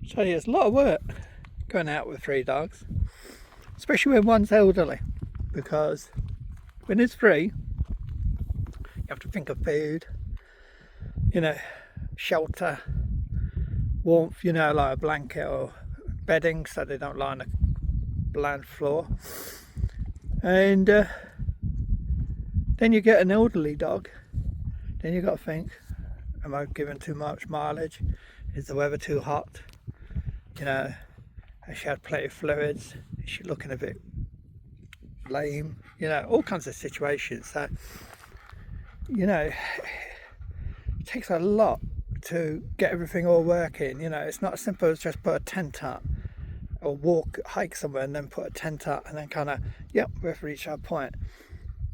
So it's a lot of work going out with 3 dogs, especially when one's elderly, because when it's free, you have to think of food, shelter, warmth, like a blanket or bedding so they don't lie on a bland floor. And then you get an elderly dog, then you've got to think, am I giving too much mileage? Is the weather too hot? Has she had plenty of fluids? Is she looking a bit lame? All kinds of situations. So, it takes a lot to get everything all working. It's not as simple as just put a tent up or hike somewhere and then put a tent up and then kind of, we've reached our point.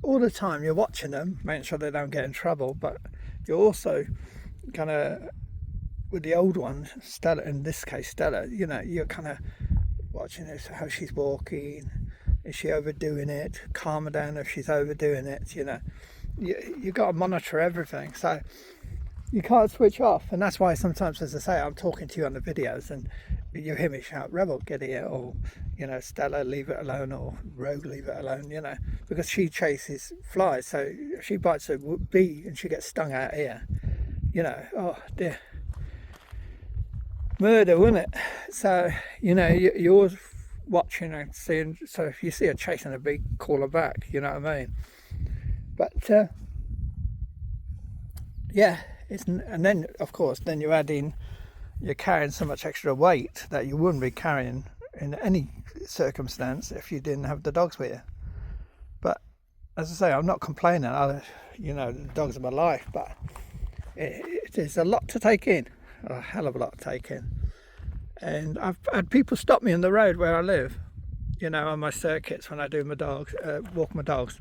All the time you're watching them, making sure they don't get in trouble, but you're also kind of, with the old one, Stella, in this case Stella, you're kind of watching how she's walking. Is she overdoing it? Calm her down if she's overdoing it. You got to monitor everything, so you can't switch off. And that's why sometimes, as I say, I'm talking to you on the videos and you hear me shout, Rebel, get here, or Stella, leave it alone, or Rogue, leave it alone, because she chases flies. So if she bites a bee and she gets stung out here, oh dear, murder, wouldn't it? So you're always watching and seeing. So if you see her chasing a bee, call her back, you know what I mean? But and then of course then you add in, you're carrying so much extra weight that you wouldn't be carrying in any circumstance if you didn't have the dogs with you. But as I say, I'm not complaining. The dogs are my life, but it is a lot to take in, a hell of a lot to take in. And I've had people stop me on the road where I live, on my circuits when I do my dogs, walk my dogs,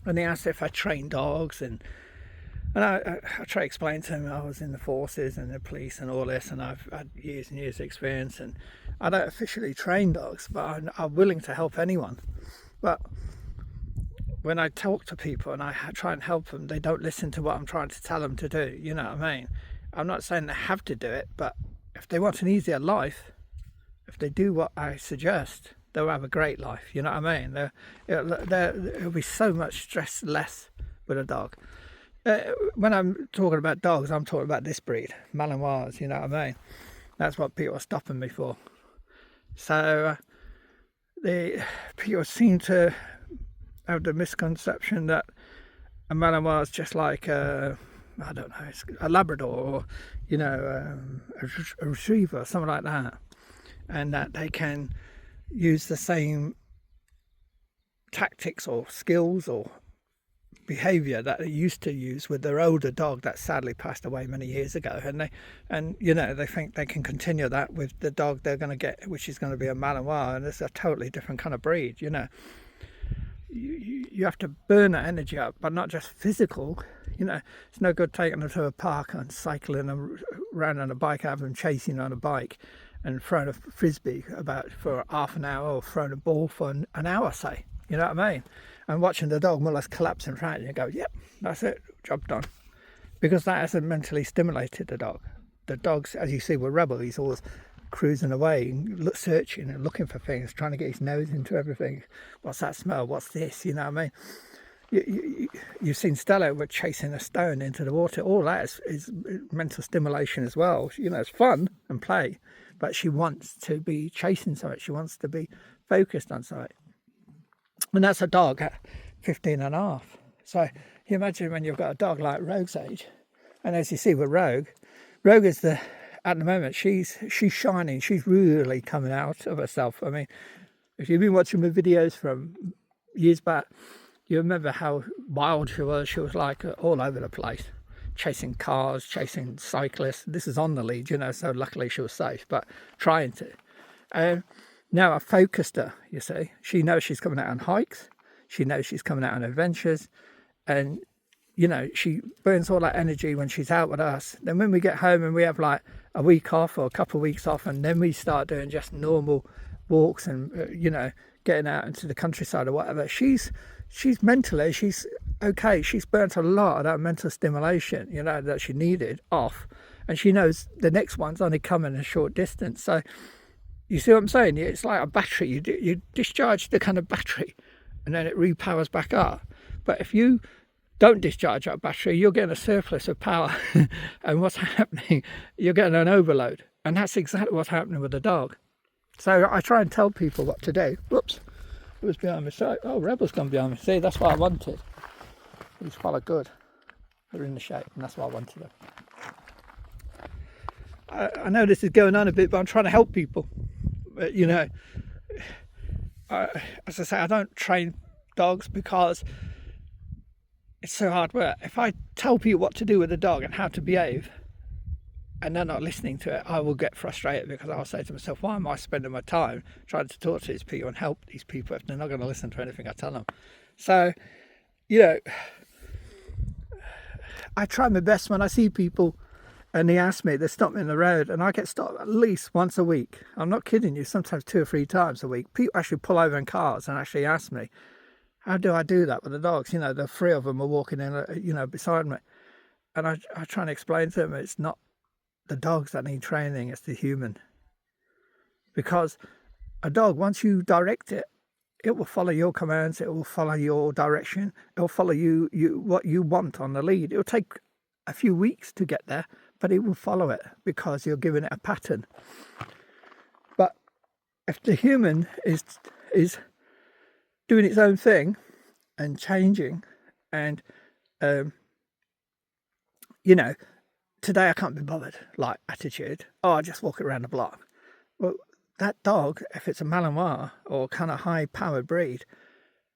and they ask if I train dogs, and I try to explain to them I was in the forces and the police and all this, and I've had years and years of experience, and I don't officially train dogs, but I'm willing to help anyone. But when I talk to people and I try and help them, they don't listen to what I'm trying to tell them to do, you know what I mean? I'm not saying they have to do it, but if they want an easier life, if they do what I suggest, they'll have a great life, you know what I mean? There'll be so much stress less with a dog. When I'm talking about dogs, I'm talking about this breed, Malinois, you know what I mean? That's what people are stopping me for. So the people seem to have the misconception that a Malinois is just like a Labrador, or a retriever or something like that, and that they can use the same tactics or skills or behavior that they used to use with their older dog that sadly passed away many years ago, and they think they can continue that with the dog they're going to get, which is going to be a Malinois, and it's a totally different kind of breed. You have to burn that energy up, but not just physical. It's no good taking them to a park and cycling them around on a bike, having them chasing on a bike and throwing a frisbee about for half an hour, or throwing a ball for an hour, say, you know what I mean? And watching the dog more or less collapse in front of you and go, yep, that's it, job done. Because that hasn't mentally stimulated the dog. The dog's, as you see with Rebel, he's always cruising away, searching and looking for things, trying to get his nose into everything. What's that smell? What's this? You know what I mean? You've seen Stella with chasing a stone into the water. All that is mental stimulation as well. It's fun and play, but she wants to be chasing something. She wants to be focused on something. And that's a dog at 15 and a half. So you imagine when you've got a dog like Rogue's age. And as you see with Rogue is at the moment, she's shining. She's really coming out of herself. I mean, if you've been watching my videos from years back, you remember how wild she was. She was like all over the place, chasing cars, chasing cyclists. This is on the lead, so luckily she was safe, but trying to. Now I've focused her, you see. She knows she's coming out on hikes. She knows she's coming out on adventures. And, she burns all that energy when she's out with us. Then when we get home and we have like a week off or a couple of weeks off, and then we start doing just normal walks and, getting out into the countryside or whatever, she's mentally, she's okay. She's burnt a lot of that mental stimulation, that she needed off. and she knows the next one's only coming a short distance. So you see what I'm saying? It's like a battery. You discharge the kind of battery, and then it repowers back up. But if you don't discharge that battery, you're getting a surplus of power. And what's happening? You're getting an overload. And that's exactly what's happening with the dog. So I try and tell people what to do. Whoops, it was behind me. So, oh, Rebel's gone behind me. See, that's what I wanted. He's followed good. They're in the shape, and that's what I wanted them. I know this is going on a bit, but I'm trying to help people. But, you know, as I say, I don't train dogs because it's so hard work. If I tell people what to do with a dog and how to behave, and they're not listening to it, I will get frustrated, because I'll say to myself, why am I spending my time trying to talk to these people and help these people if they're not going to listen to anything I tell them? So, you know, I try my best when I see people and they ask me, they stop me in the road, and I get stopped at least once a week. I'm not kidding you, sometimes 2 or 3 times a week. People actually pull over in cars and actually ask me, how do I do that with the dogs? You know, the 3 of them are walking in, you know, beside me. And I try and explain to them, it's not the dogs that need training, it's the human. Because a dog, once you direct it, it will follow your commands, it will follow your direction, it will follow you what you want on the lead. It will take a few weeks to get there, but it will follow it because you're giving it a pattern. But if the human is doing its own thing and changing, and you know, today I can't be bothered, like attitude, oh, I just walk it around the block. Well, that dog, if it's a Malinois or kind of high powered breed,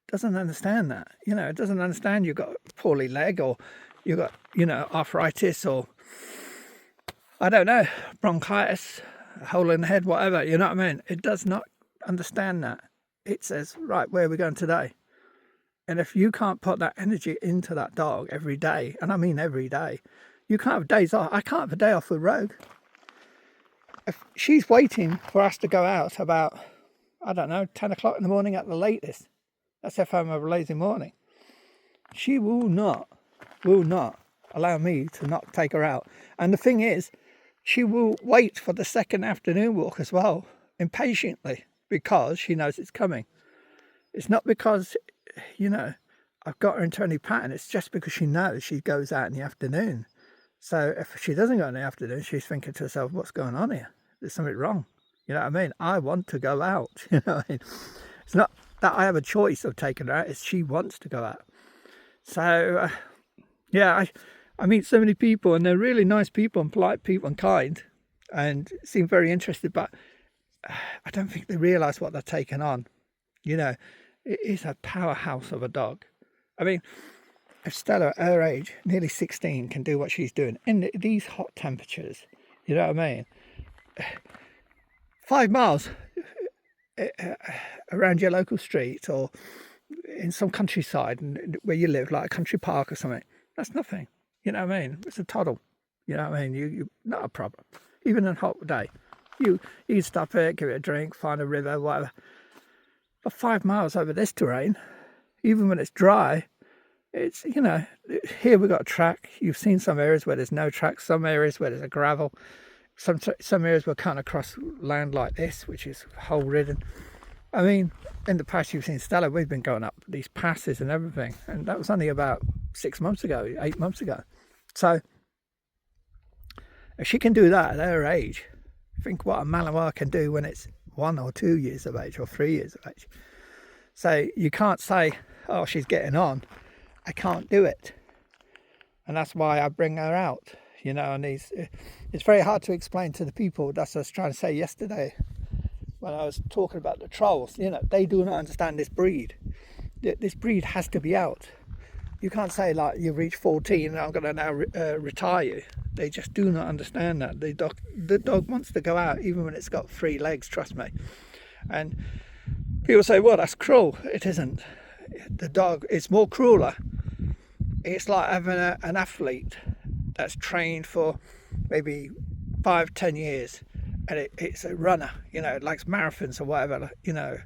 doesn't understand that. You know, it doesn't understand you've got a poorly leg, or you've got, you know, arthritis, or I don't know, bronchitis, a hole in the head, whatever, you know what I mean? It does not understand that. It says, right, where are we going today? And if you can't put that energy into that dog every day, and I mean every day, you can't have days off. I can't have a day off with Rogue. If she's waiting for us to go out about, I don't know, 10 o'clock in the morning at the latest, that's if I'm a lazy morning, she will not allow me to not take her out. And the thing is, she will wait for the second afternoon walk as well, impatiently, because she knows it's coming. It's not because, you know, I've got her into any pattern. It's just because she knows she goes out in the afternoon. So if she doesn't go in the afternoon, she's thinking to herself, what's going on here? There's something wrong. You know what I mean? I want to go out. You know what I mean? It's not that I have a choice of taking her out. It's she wants to go out. So, yeah, I meet so many people, and they're really nice people and polite people and kind, and seem very interested, but I don't think they realise what they're taking on. You know, it is a powerhouse of a dog. I mean, if Stella, at her age, nearly 16, can do what she's doing in these hot temperatures, you know what I mean? 5 miles around your local street, or in some countryside where you live, like a country park or something, that's nothing. You know what I mean? It's a toddle. You know what I mean? You not a problem. Even on a hot day, you can stop it, give it a drink, find a river, whatever. But 5 miles over this terrain, even when it's dry, it's, you know, here we've got a track. You've seen some areas where there's no track, some areas where there's a gravel, some areas we're kind of across land like this, which is hole ridden. I mean, in the past you've seen Stella, we've been going up these passes and everything, and that was only about 6 months ago, 8 months ago. So if she can do that at her age, think what a Malinois can do when it's 1 or 2 years of age, or 3 years of age. So you can't say, oh, she's getting on, I can't do it. And that's why I bring her out, you know. And it's very hard to explain to the people. That's what I was trying to say yesterday when I was talking about the trolls. You know, they do not understand this breed. This breed has to be out. You can't say, like, you've reached 14 and I'm going to now retire you. They just do not understand that. The dog wants to go out even when it's got 3 legs, trust me. And people say, well, that's cruel. It isn't. The dog, it's more crueler. It's like having an athlete that's trained for maybe 5-10 years, and it's a runner, you know, likes marathons or whatever, you know,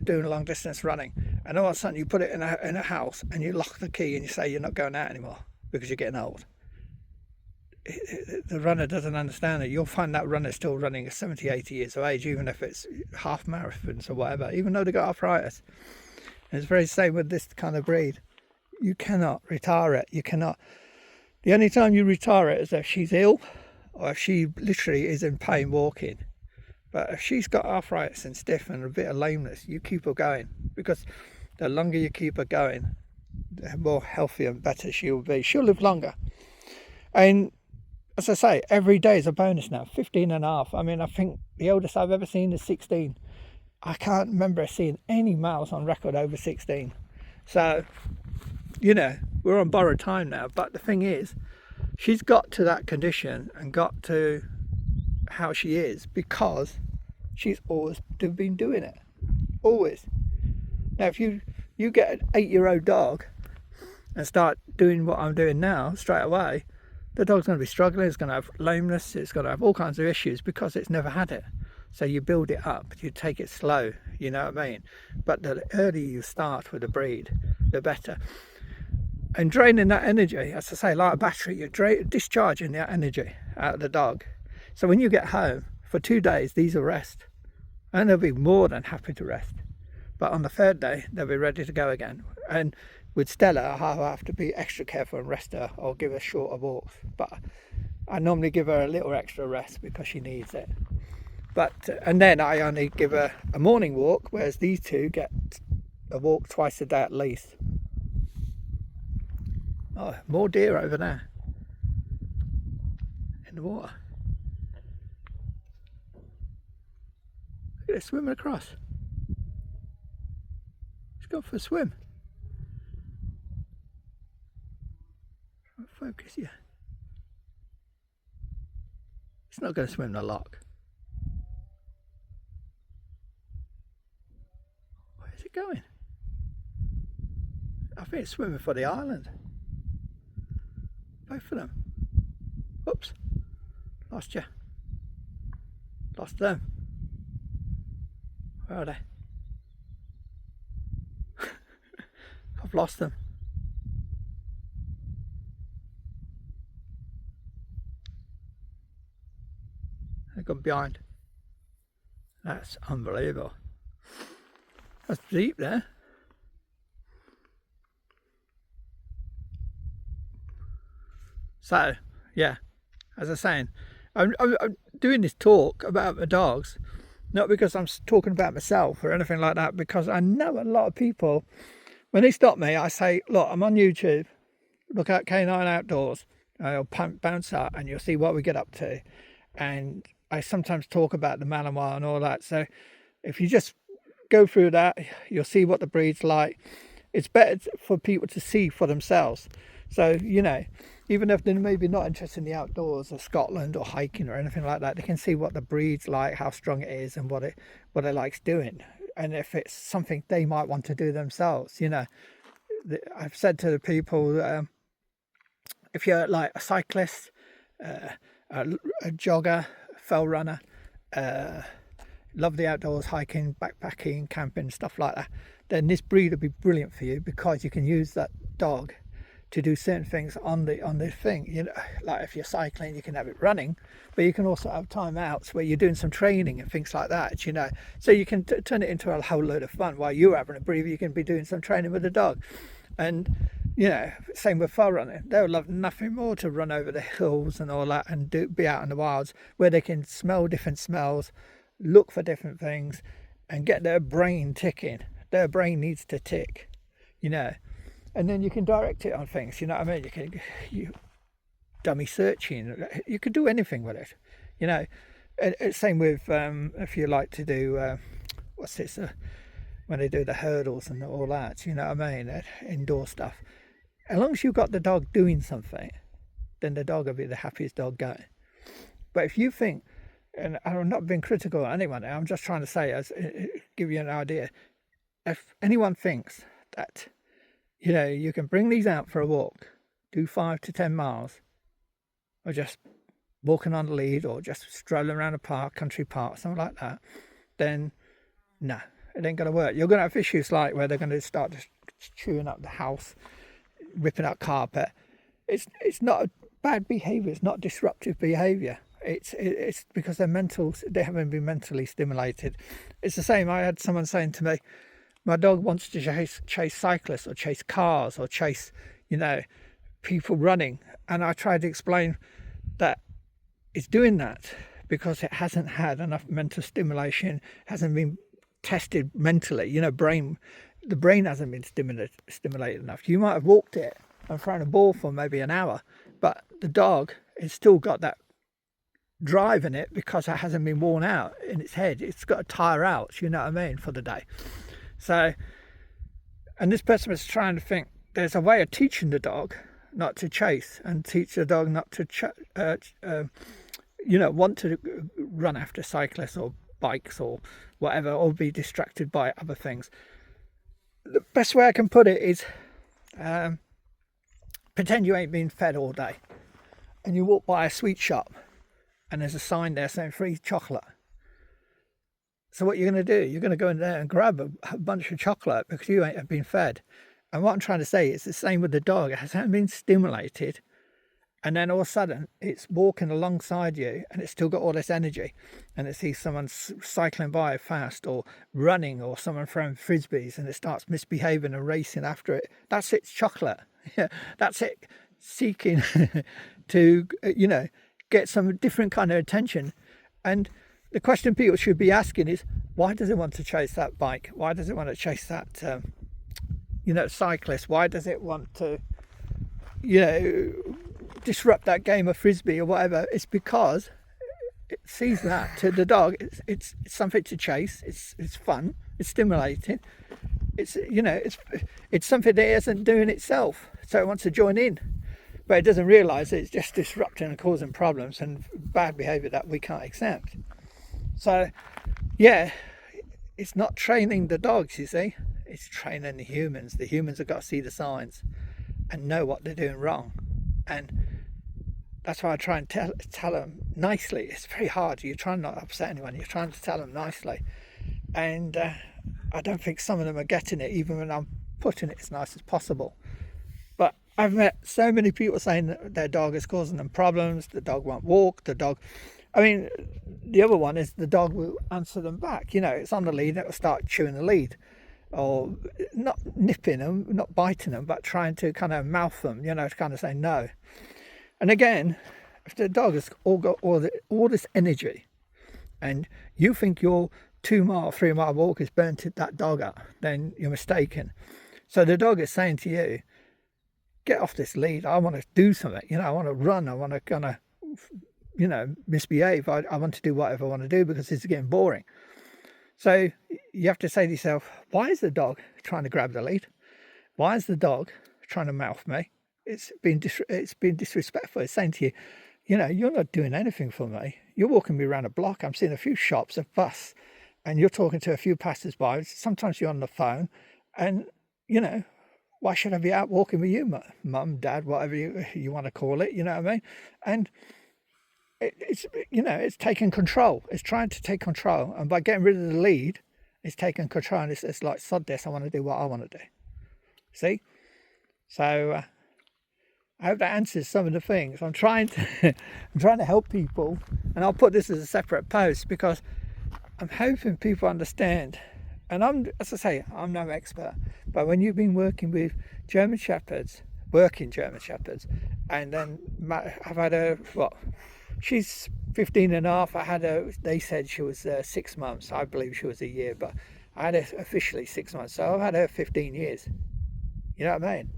doing long distance running, and all of a sudden you put it in a house and you lock the key and you say you're not going out anymore because you're getting old. the runner doesn't understand it. You'll find that runner still running at 70, 80 years of age, even if it's half marathons or whatever, even though they've got arthritis. And it's very the same with this kind of breed. You cannot retire it. You cannot. The only time you retire it is if she's ill or if she literally is in pain walking. But if she's got arthritis and stiff and a bit of lameness, you keep her going, because the longer you keep her going, the more healthy and better she will be. She'll live longer. And as I say, every day is a bonus now. 15 and a half. I mean, I think the oldest I've ever seen is 16. I can't remember seeing any males on record over 16. So, you know, we're on borrowed time now. But the thing is, she's got to that condition and got to how she is because she's always been doing it. Always. Now, if you get an 8-year-old dog and start doing what I'm doing now straight away, the dog's going to be struggling, it's going to have lameness, it's going to have all kinds of issues because it's never had it. So you build it up, you take it slow, you know what I mean? But the earlier you start with the breed, the better. And draining that energy, as I say, like a battery, you're discharging that energy out of the dog. So when you get home, for 2 days, these will rest. And they'll be more than happy to rest. But on the third day, they'll be ready to go again. And with Stella, I'll have to be extra careful and rest her or give her shorter walks. But I normally give her a little extra rest because she needs it. But and then I only give her a morning walk, whereas these two get a walk twice a day at least. Oh, more deer over there in the water. Look at it swimming across. It's gone for a swim. Focus, yeah. It's not going to swim the lock. Where's it going? I think it's swimming for the island. Both of them. Oops. Lost you. Lost them. Where are they? I've lost them. They've gone behind. That's unbelievable. That's deep there. So, yeah, as I was saying, I'm doing this talk about the dogs, not because I'm talking about myself or anything like that, because I know a lot of people, when they stop me, I say, look, I'm on YouTube, look at Canine Outdoors, I'll bounce up and you'll see what we get up to. And I sometimes talk about the Malinois and all that. So if you just go through that, you'll see what the breed's like. It's better for people to see for themselves. So, you know, even if they're maybe not interested in the outdoors or Scotland or hiking or anything like that, they can see what the breed's like, how strong it is and what it likes doing. And if it's something they might want to do themselves, you know. I've said to the people, if you're like a cyclist, a jogger, fell runner, love the outdoors, hiking, backpacking, camping, stuff like that, then this breed will be brilliant for you because you can use that dog to do certain things on the thing. You know, like if you're cycling, you can have it running, but you can also have time outs where you're doing some training and things like that, you know. So you can turn it into a whole load of fun. While you're having a breather, you can be doing some training with the dog. And you know, same with fell running. They would love nothing more to run over the hills and all that and be out in the wilds where they can smell different smells, look for different things and get their brain ticking. Their brain needs to tick, you know. And then you can direct it on things, you know what I mean? You dummy searching, you could do anything with it, you know. Same with if you like to do, what's this, when they do the hurdles and all that, you know what I mean, indoor stuff. As long as you've got the dog doing something, then the dog will be the happiest dog going. But if you think, and I'm not being critical of anyone, I'm just trying to say, give you an idea, if anyone thinks that, you know, you can bring these out for a walk, do 5 to 10 miles, or just walking on the lead, or just strolling around a park, country park, something like that, then no, it ain't going to work. You're going to have issues like where they're going to start chewing up the house, ripping out carpet. It's not a bad behaviour. It's not disruptive behaviour. It's because they haven't been mentally stimulated. It's the same. I had someone saying to me, my dog wants to chase cyclists or chase cars or chase, people running. And I tried to explain that it's doing that because it hasn't had enough mental stimulation, hasn't been tested mentally. The brain hasn't been stimulated enough. You might have walked it and thrown a ball for maybe an hour, but the dog has still got that drive in it because it hasn't been worn out in its head. It's got to tire out, for the day. So, and this person was trying to think there's a way of teaching the dog not to chase and teach the dog not to want to run after cyclists or bikes or whatever, or be distracted by other things. The best way I can put it is pretend you ain't been fed all day and you walk by a sweet shop and there's a sign there saying free chocolate. So what you're going to do, you're going to go in there and grab a bunch of chocolate because you ain't been fed. And what I'm trying to say is the same with the dog. It hasn't been stimulated, and then all of a sudden it's walking alongside you and it's still got all this energy, and it sees someone cycling by fast or running or someone throwing frisbees and it starts misbehaving and racing after it. That's its chocolate. That's it seeking to get some different kind of attention. And the question people should be asking is, why does it want to chase that bike? Why does it want to chase that cyclist? Why does it want to disrupt that game of frisbee or whatever? It's because it sees that to the dog it's something to chase. It's fun, it's stimulating, it's something that it isn't doing itself, so it wants to join in, but it doesn't realize that it's just disrupting and causing problems and bad behavior that we can't accept. So it's not training the dogs, you see, it's training the humans. The humans have got to see the signs and know what they're doing wrong. And that's why I try and tell them nicely. It's very hard. You're trying not to upset anyone. You're trying to tell them nicely. And I don't think some of them are getting it, even when I'm putting it as nice as possible. But I've met so many people saying that their dog is causing them problems. The dog won't walk. The other one is the dog will answer them back. It's on the lead. It will start chewing the lead, or not nipping them, not biting them, but trying to kind of mouth them, to kind of say no. And again, if the dog has all got all this energy and you think your 2-mile, 3-mile walk has burnt that dog up, then you're mistaken. So the dog is saying to you, get off this lead. I want to do something. I want to run. I want to kind of, misbehave. I want to do whatever I want to do because it's getting boring. So you have to say to yourself, why is the dog trying to grab the lead? Why is the dog trying to mouth me? It's been disrespectful. It's saying to you, you're not doing anything for me. You're walking me around a block. I'm seeing a few shops, a bus, and you're talking to a few passers-by. Sometimes you're on the phone, and why should I be out walking with you, mum, dad, whatever you want to call it? You know what I mean? And it's taking control. It's trying to take control, and by getting rid of the lead, it's taking control. And it's like, sod this. I want to do what I want to do. See? So I hope that answers some of the things. I'm trying to help people, and I'll put this as a separate post because I'm hoping people understand. And as I say, I'm no expert, but when you've been working with German Shepherds, and then I've had she's 15 and a half. They said she was 6 months. I believe she was a year, but I had her officially 6 months. So I've had her 15 years. You know what I mean?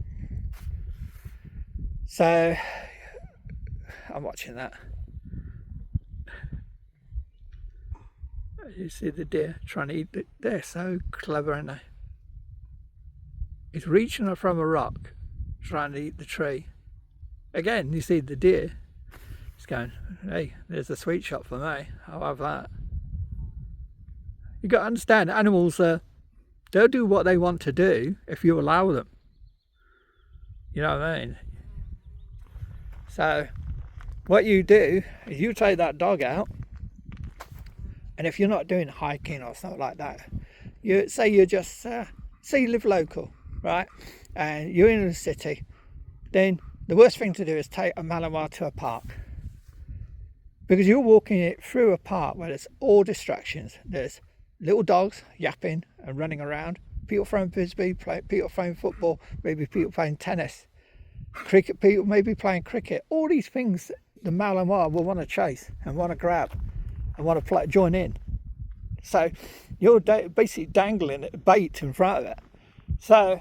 So I'm watching that. You see the deer trying to eat it. They're so clever, aren't they? It's reaching up from a rock, trying to eat the tree. Again, you see the deer. It's going, hey, there's a sweet shop for me. I'll have that. You've got to understand, animals, they'll do what they want to do if you allow them. You know what I mean? So what you do is you take that dog out, and if you're not doing hiking or something like that, you live local, right? And you're in the city, then the worst thing to do is take a Malinois to a park, because you're walking it through a park where there's all distractions. There's little dogs yapping and running around, people throwing frisbee, people throwing football, maybe people playing tennis, cricket, people maybe playing cricket. All these things the Malinois will want to chase and want to grab and want to join in. So you're basically dangling a bait in front of it. So,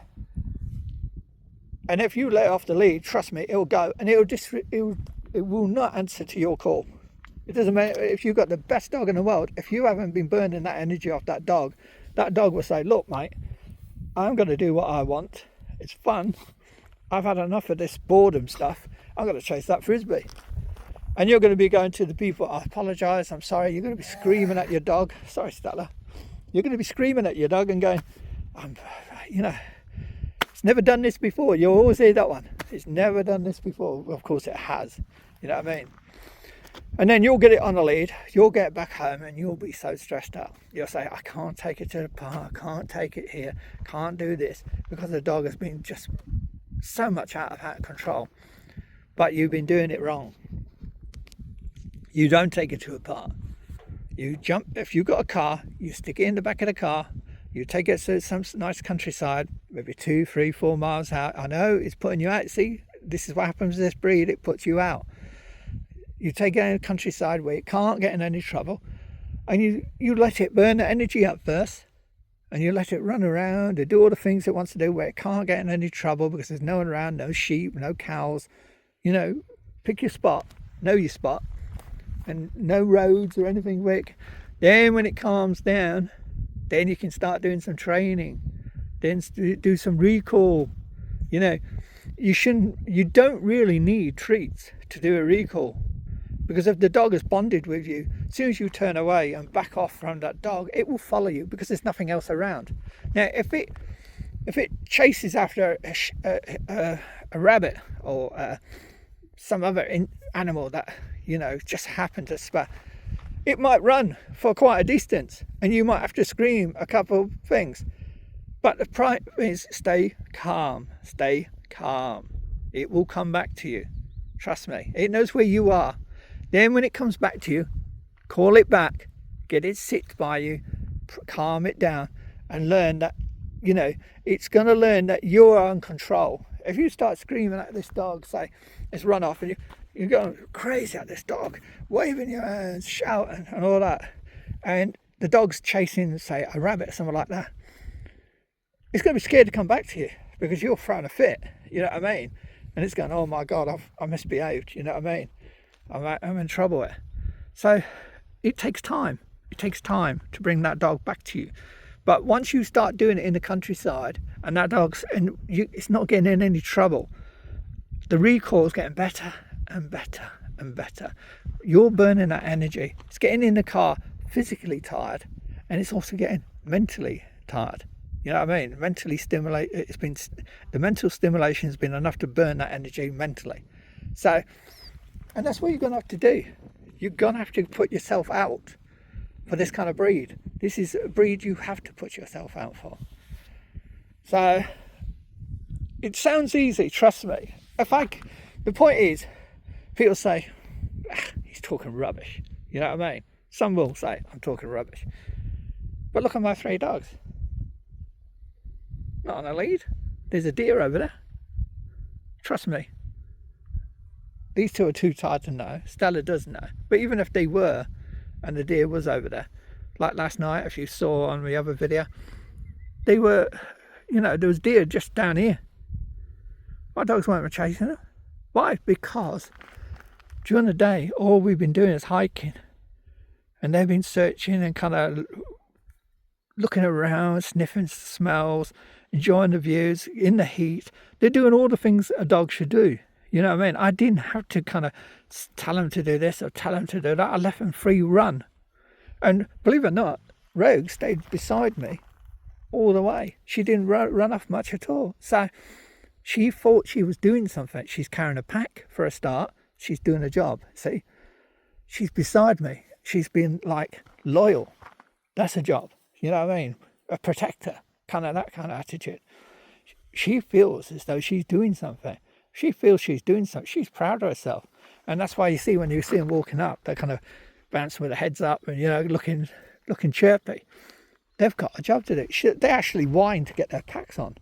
and if you let off the lead, trust me, it'll go, and it will not answer to your call. It doesn't matter if you've got the best dog in the world. If you haven't been burning that energy off that dog will say, look, mate, I'm going to do what I want. It's fun. I've had enough of this boredom stuff. I'm going to chase that frisbee. And you're going to be going to the people, I apologise, I'm sorry. You're going to be screaming at your dog. Sorry, Stella. You're going to be screaming at your dog and going, it's never done this before. You'll always hear that one. It's never done this before. Well, of course it has. You know what I mean? And then you'll get it on the lead. You'll get back home and you'll be so stressed out. You'll say, I can't take it to the park. I can't take it here. Can't do this. Because the dog has been just so much out of control. But you've been doing it wrong. You don't take it to a park. You jump, if you've got a car, you stick it in the back of the car. You take it to some nice countryside, maybe 2, 3, 4 miles out. I know it's putting you out. See, this is what happens with this breed. It puts you out. You take it in the countryside where it can't get in any trouble, and you let it burn the energy up first, and you let it run around and do all the things it wants to do where it can't get in any trouble because there's no one around, no sheep, no cows. Pick your spot, know your spot, and no roads or anything. Then when it calms down, then you can start doing some training, then do some recall. You don't really need treats to do a recall, because if the dog has bonded with you, as soon as you turn away and back off from that dog, it will follow you because there's nothing else around. Now, if it chases after a rabbit or some other animal that just happened to spot, it might run for quite a distance, and you might have to scream a couple of things. But the point is, stay calm. Stay calm. It will come back to you. Trust me. It knows where you are. Then when it comes back to you, call it back, get it sit by you, calm it down, and learn that, it's going to learn that you're in control. If you start screaming at this dog, say, it's run off, and you're going crazy at this dog, waving your hands, shouting and all that, and the dog's chasing, say, a rabbit or something like that, it's going to be scared to come back to you because you're throwing a fit, you know what I mean? And it's going, oh my God, I misbehaved, you know what I mean? I'm in trouble here. So it takes time. It takes time to bring that dog back to you. But once you start doing it in the countryside and that it's not getting in any trouble, the recall is getting better and better and better. You're burning that energy. It's getting in the car physically tired, and it's also getting mentally tired. You know what I mean? Mentally stimulate. The mental stimulation has been enough to burn that energy mentally. So, and that's what you're going to have to do. You're going to have to put yourself out for this kind of breed. This is a breed you have to put yourself out for. So it sounds easy, trust me. The point is, people say, he's talking rubbish. You know what I mean? Some will say, I'm talking rubbish. But look at my 3 dogs. Not on a lead. There's a deer over there. Trust me. These 2 are too tired to know. Stella does know. But even if they were, and the deer was over there, like last night, if you saw on the other video, they were, there was deer just down here. My dogs weren't chasing them. Why? Because during the day, all we've been doing is hiking. And they've been searching and kind of looking around, sniffing smells, enjoying the views in the heat. They're doing all the things a dog should do. You know what I mean? I didn't have to kind of tell them to do this or tell them to do that. I left them free run. And believe it or not, Rogue stayed beside me all the way. She didn't run off much at all. So she thought she was doing something. She's carrying a pack for a start. She's doing a job. See? She's beside me. She's been loyal. That's a job. You know what I mean? A protector. That kind of attitude. She feels as though she's doing something. She feels she's doing something. She's proud of herself. And that's why you see when you see them walking up, they're kind of bouncing with their heads up and, looking chirpy. They've got a job to do. They actually whine to get their packs on.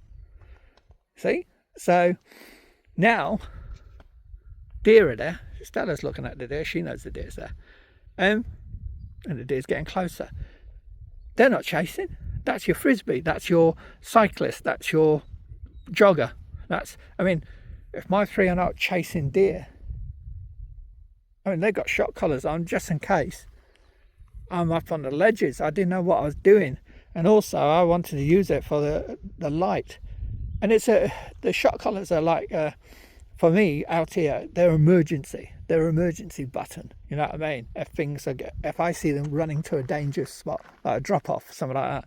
See? So now, deer are there. Stella's looking at the deer. She knows the deer's there. And the deer's getting closer. They're not chasing. That's your frisbee. That's your cyclist. That's your jogger. If my three are not chasing deer, they've got shot collars on just in case I'm up on the ledges. I didn't know what I was doing. And also I wanted to use it for the light. And the shot collars are like, for me out here, they're emergency. They're emergency button. You know what I mean? If I see them running to a dangerous spot, like a drop off, something like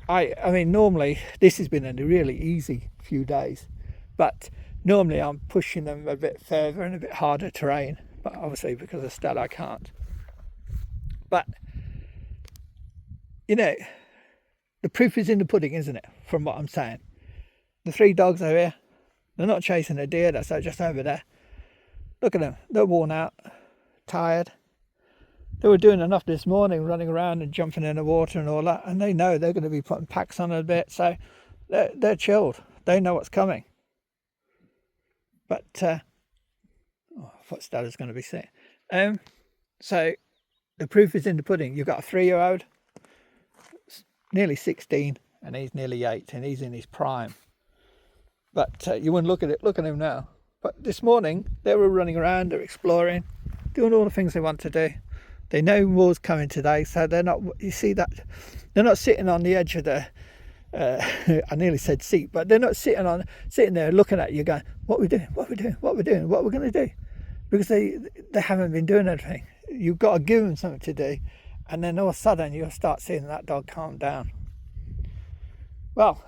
that. Normally this has been a really easy few days, but normally I'm pushing them a bit further and a bit harder terrain. But obviously because of Stella, I can't. But the proof is in the pudding, isn't it? From what I'm saying, the three dogs over here, they're not chasing a deer. That's just over there. Look at them. They're worn out, tired. They were doing enough this morning, running around and jumping in the water and all that, and they know they're going to be putting packs on a bit, so they're chilled. They know what's coming. But I thought Stella's going to be sick. So the proof is in the pudding. You've got a 3-year-old, nearly 16, and he's nearly 8, and he's in his prime. But you wouldn't look at him now. But this morning they were running around, they're exploring, doing all the things they want to do. They know more's coming today, so they're not. You see that they're not sitting on the edge of the. I nearly said seat, but they're not sitting there looking at you, going, "What we doing? What we doing? What we doing? What we're going to do?" Because they haven't been doing anything. You've got to give them something to do, and then all of a sudden you'll start seeing that dog calm down. Well,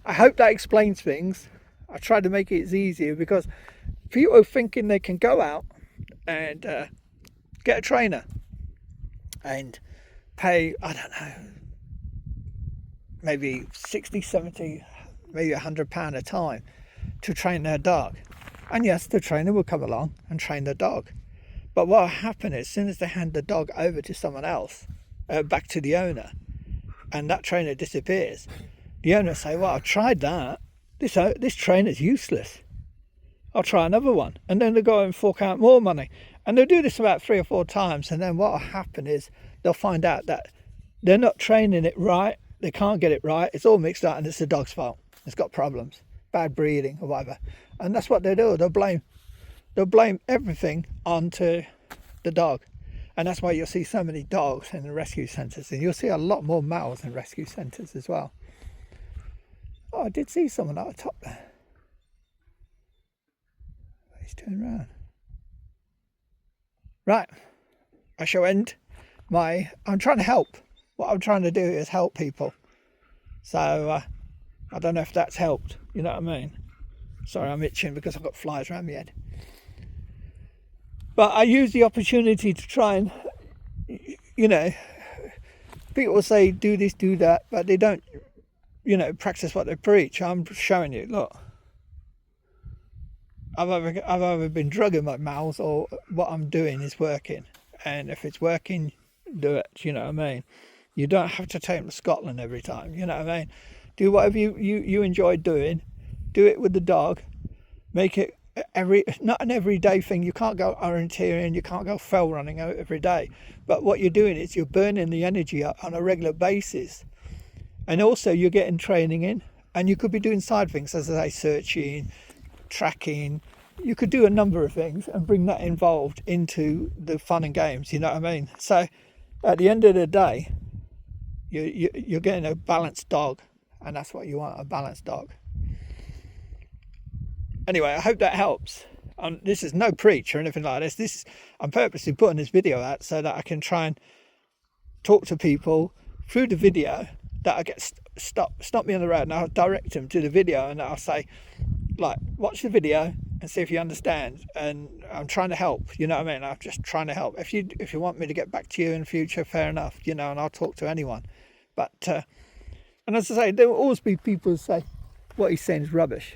I hope that explains things. I tried to make it as easier because people are thinking they can go out and get a trainer and pay, I don't know, maybe 60, 70, maybe £100 a time to train their dog. And yes, the trainer will come along and train the dog. But what will happen is, as soon as they hand the dog over to someone else, back to the owner, and that trainer disappears, the owner will say, well, I've tried that. This trainer's useless. I'll try another one. And then they'll go and fork out more money. And they'll do this about 3 or 4 times. And then what will happen is they'll find out that they're not training it right. They can't get it right. It's all mixed up and it's the dog's fault. It's got problems, bad breeding or whatever. And that's what they do. They'll blame everything onto the dog. And that's why you'll see so many dogs in the rescue centres. And you'll see a lot more males in rescue centres as well. Oh, I did see someone at the top there. He's turned around. Right. I shall end I'm trying to help. What I'm trying to do is help people. So, I don't know if that's helped. You know what I mean? Sorry, I'm itching because I've got flies around my head. But I use the opportunity to try and, people say do this, do that, but they don't, practice what they preach. I'm showing you, look. I've either been drugging my mouth or what I'm doing is working. And if it's working, do it, you know what I mean? You don't have to take them to Scotland every time, you know what I mean? Do whatever you enjoy doing. Do it with the dog. Make it not an everyday thing. You can't go orienteering, you can't go fell running out every day. But what you're doing is you're burning the energy up on a regular basis. And also you're getting training in. And you could be doing side things, as I say, searching, tracking. You could do a number of things and bring that involved into the fun and games, you know what I mean? So at the end of the day, you're getting a balanced dog, and that's what you want, a balanced dog. Anyway, I hope that helps. This is no preach or anything like this. I'm purposely putting this video out so that I can try and talk to people through the video, that I get stop me on the road and I'll direct them to the video, and I'll say, like, watch the video and see if you understand. And I'm trying to help, you know what I mean? I'm just trying to help. If you want me to get back to you in the future, fair enough, and I'll talk to anyone. But and as I say, there will always be people who say, what he's saying is rubbish.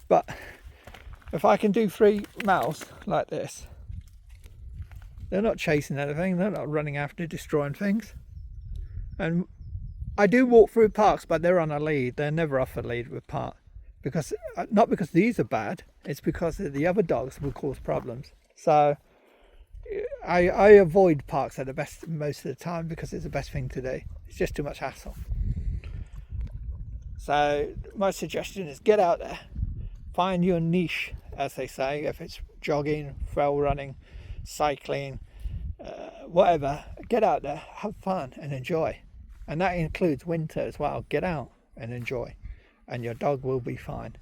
But if I can do 3 miles like this, they're not chasing anything, they're not running after destroying things. And I do walk through parks, but they're on a lead. They're never off a lead with park. Because, not because these are bad, it's because the other dogs will cause problems. So I avoid parks at the best most of the time because it's the best thing to do. It's just too much hassle. So my suggestion is get out there, find your niche, as they say. If it's jogging, trail running, cycling, whatever, get out there, have fun and enjoy. And that includes winter as well. Get out and enjoy, and your dog will be fine.